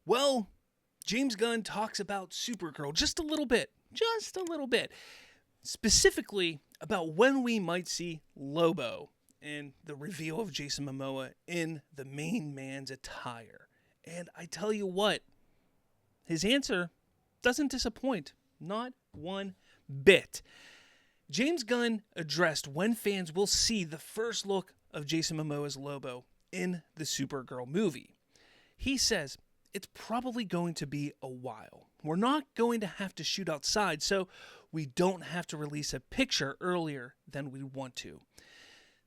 Well, James Gunn talks about Supergirl just a little bit. Just a little bit. Specifically about when we might see Lobo and the reveal of Jason Momoa in the main man's attire. And I tell you what, his answer doesn't disappoint. Not one bit. James Gunn addressed when fans will see the first look of Jason Momoa's Lobo in the Supergirl movie. He says, it's probably going to be a while. We're not going to have to shoot outside, so we don't have to release a picture earlier than we want to.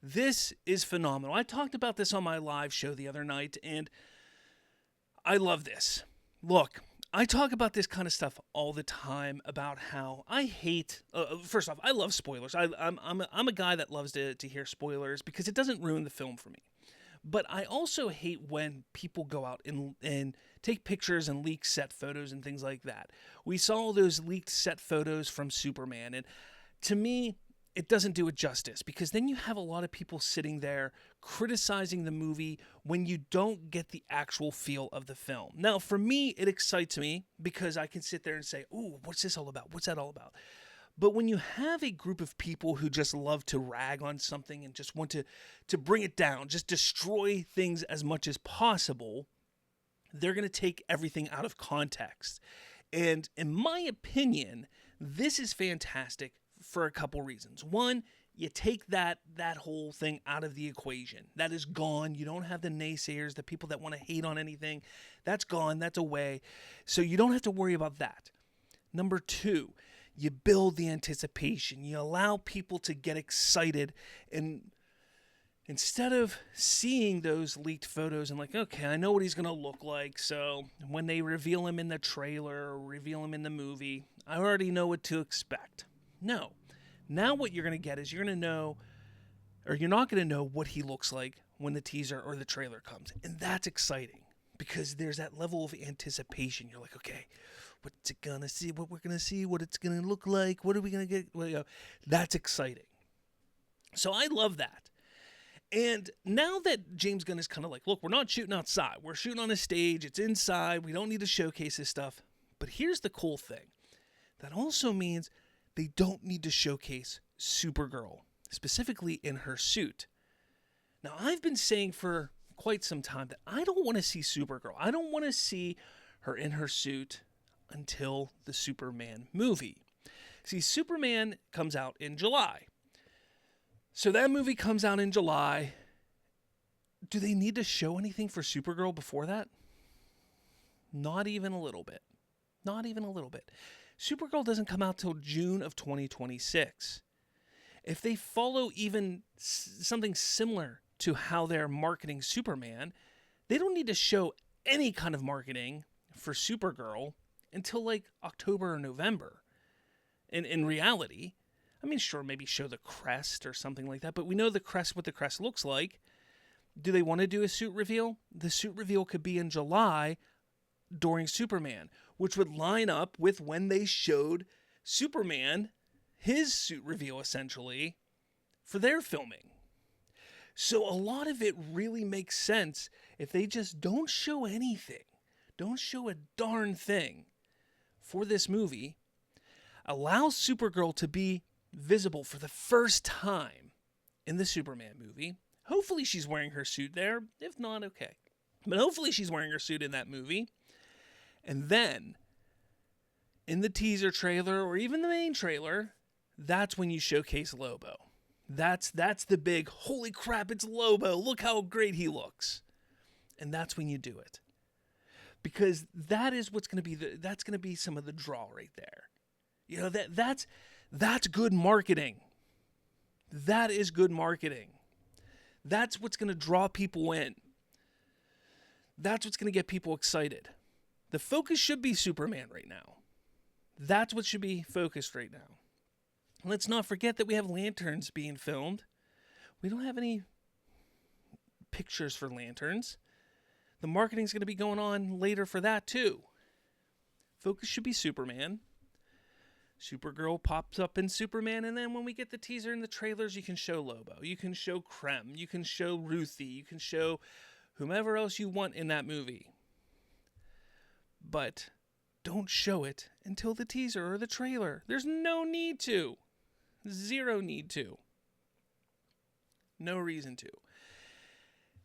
This is phenomenal. I talked about this on my live show the other night, and I love this. Look, I talk about this kind of stuff all the time about how I hate. First off, I love spoilers. I'm a guy that loves to hear spoilers because it doesn't ruin the film for me. But I also hate when people go out and take pictures and leak set photos and things like that. We saw those leaked set photos from Superman, and to me, it doesn't do it justice because then you have a lot of people sitting there criticizing the movie when you don't get the actual feel of the film. Now, for me, it excites me because I can sit there and say, ooh, what's this all about? What's that all about? But when you have a group of people who just love to rag on something and just want to bring it down, just destroy things as much as possible, they're going to take everything out of context. And in my opinion, this is fantastic for a couple reasons. One, you take that whole thing out of the equation. That is gone. You don't have the naysayers, the people that want to hate on anything. That's gone. That's away. So you don't have to worry about that. Number two, you build the anticipation. You allow people to get excited. And instead of seeing those leaked photos and like, okay, I know what he's going to look like. So when they reveal him in the trailer or reveal him in the movie, I already know what to expect. No. Now what you're going to get is you're going to know, or you're not going to know what he looks like when the teaser or the trailer comes. And that's exciting because there's that level of anticipation. You're like, okay, what's it going to see? What we're going to see? What it's going to look like? What are we going to get? Well, that's exciting. So I love that. And now that James Gunn is kind of like, look, we're not shooting outside. We're shooting on a stage. It's inside. We don't need to showcase this stuff. But here's the cool thing. That also means they don't need to showcase Supergirl, specifically in her suit. Now, I've been saying for quite some time that I don't want to see Supergirl. I don't want to see her in her suit until the Superman movie. See, Superman comes out in July. So that movie comes out in July. Do they need to show anything for Supergirl before that? Not even a little bit. Not even a little bit. Supergirl doesn't come out till June of 2026. If they follow even something similar to how they're marketing Superman, they don't need to show any kind of marketing for Supergirl until like October or November. In reality, I mean, sure, maybe show the crest or something like that, but we know the crest, what the crest looks like. Do they want to do a suit reveal? The suit reveal could be in July during Superman, which would line up with when they showed Superman, his suit reveal essentially, for their filming. So a lot of it really makes sense if they just don't show anything, don't show a darn thing for this movie, allow Supergirl to be visible for the first time in the Superman movie. Hopefully she's wearing her suit there. If not, okay. But hopefully she's wearing her suit in that movie. And then, in the teaser trailer or even the main trailer, that's when you showcase Lobo. That's the big, holy crap, it's Lobo. Look how great he looks. And that's when you do it. Because that is what's going to be that's going to be some of the draw right there. You know, that's good marketing. That is good marketing. That's what's going to draw people in. That's what's going to get people excited. The focus should be Superman right now. That's what should be focused right now. Let's not forget that we have lanterns being filmed. We don't have any pictures for lanterns. The marketing's going to be going on later for that too. Focus should be Superman. Supergirl pops up in Superman, and then when we get the teaser and the trailers, you can show Lobo, you can show Krem, you can show Ruthie, you can show whomever else you want in that movie. But don't show it until the teaser or the trailer. There's no need to. Zero need to. No reason to.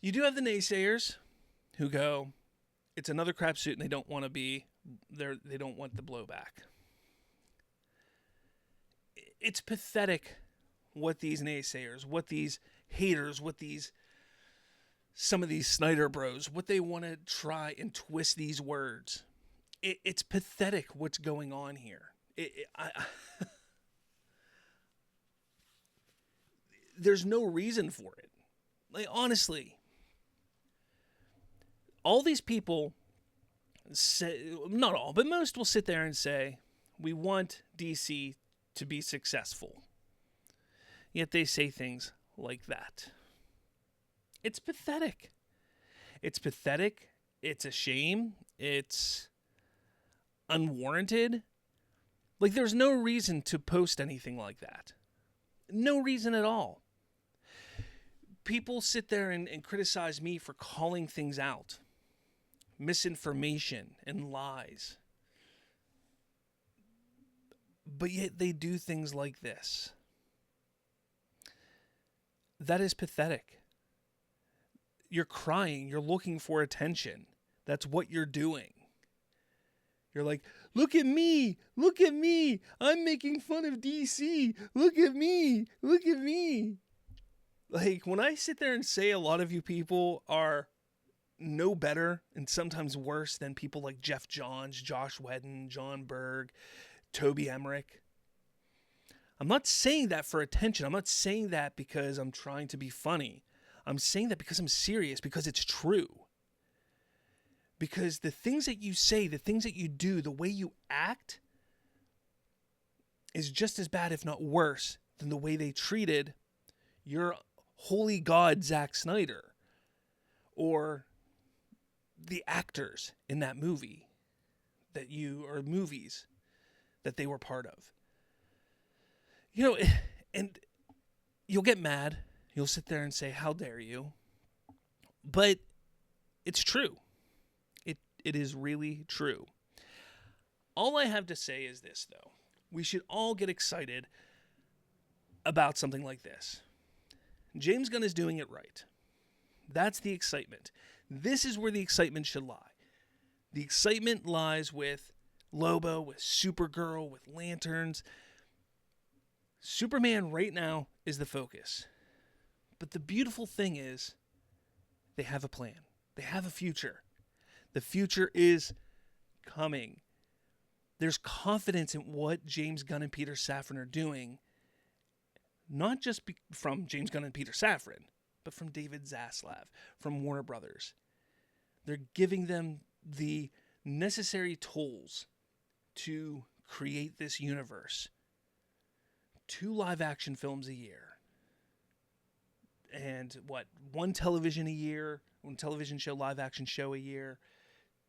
You do have the naysayers who go, it's another crap suit and they don't want to be there. They don't want the blowback. It's pathetic what these naysayers, what these haters, what some of these Snyder bros, what they want to try and twist these words. It's pathetic what's going on here. There's no reason for it. Like, honestly, all these people say, not all, but most will sit there and say, we want DC to be successful. Yet they say things like that. It's pathetic. It's pathetic. It's a shame. It's unwarranted. Like, there's no reason to post anything like that. No reason at all. People sit there and criticize me for calling things out. Misinformation and lies. But yet they do things like this. That is pathetic. You're crying. You're looking for attention. That's what you're doing. You're like, look at me. Look at me. I'm making fun of DC. Look at me. Look at me. Like, when I sit there and say a lot of you people are no better and sometimes worse than people like Jeff Johns, Josh Whedon, John Berg, Toby Emmerich, I'm not saying that for attention. I'm not saying that because I'm trying to be funny. I'm saying that because I'm serious, because it's true. Because the things that you say, the things that you do, the way you act is just as bad, if not worse, than the way they treated your holy God, Zack Snyder, or the actors in that movie or movies that they were part of. You know, and you'll get mad. You'll sit there and say, how dare you? But it's true. It is really true. All I have to say is this, though. We should all get excited about something like this. James Gunn is doing it right. That's the excitement. This is where the excitement should lie. The excitement lies with Lobo, with Supergirl, with Lanterns. Superman right now is the focus. But the beautiful thing is they have a plan. They have a future. The future is coming. There's confidence in what James Gunn and Peter Safran are doing. Not just from James Gunn and Peter Safran, but from David Zaslav, from Warner Brothers. They're giving them the necessary tools to create this universe. 2 live-action films a year. And one television a year, 1 television show, live-action show a year,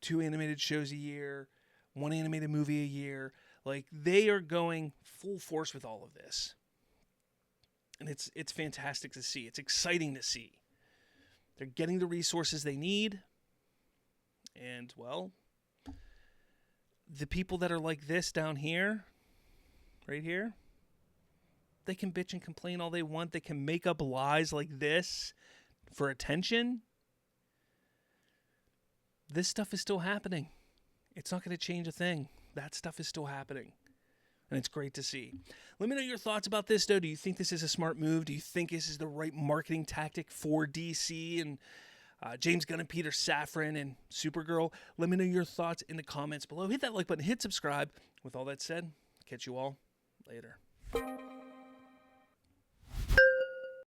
2 animated shows a year, 1 animated movie a year. Like, they are going full force with all of this. And it's fantastic to see. It's exciting to see. They're getting the resources they need. And, well, the people that are like this down here, right here, they can bitch and complain all they want. They can make up lies like this for attention. This stuff is still happening. It's not going to change a thing. That stuff is still happening. And it's great to see. Let me know your thoughts about this, though. Do you think this is a smart move? Do you think this is the right marketing tactic for DC and James Gunn and Peter Safran and Supergirl? Let me know your thoughts in the comments below. Hit that like button. Hit subscribe. With all that said, catch you all later.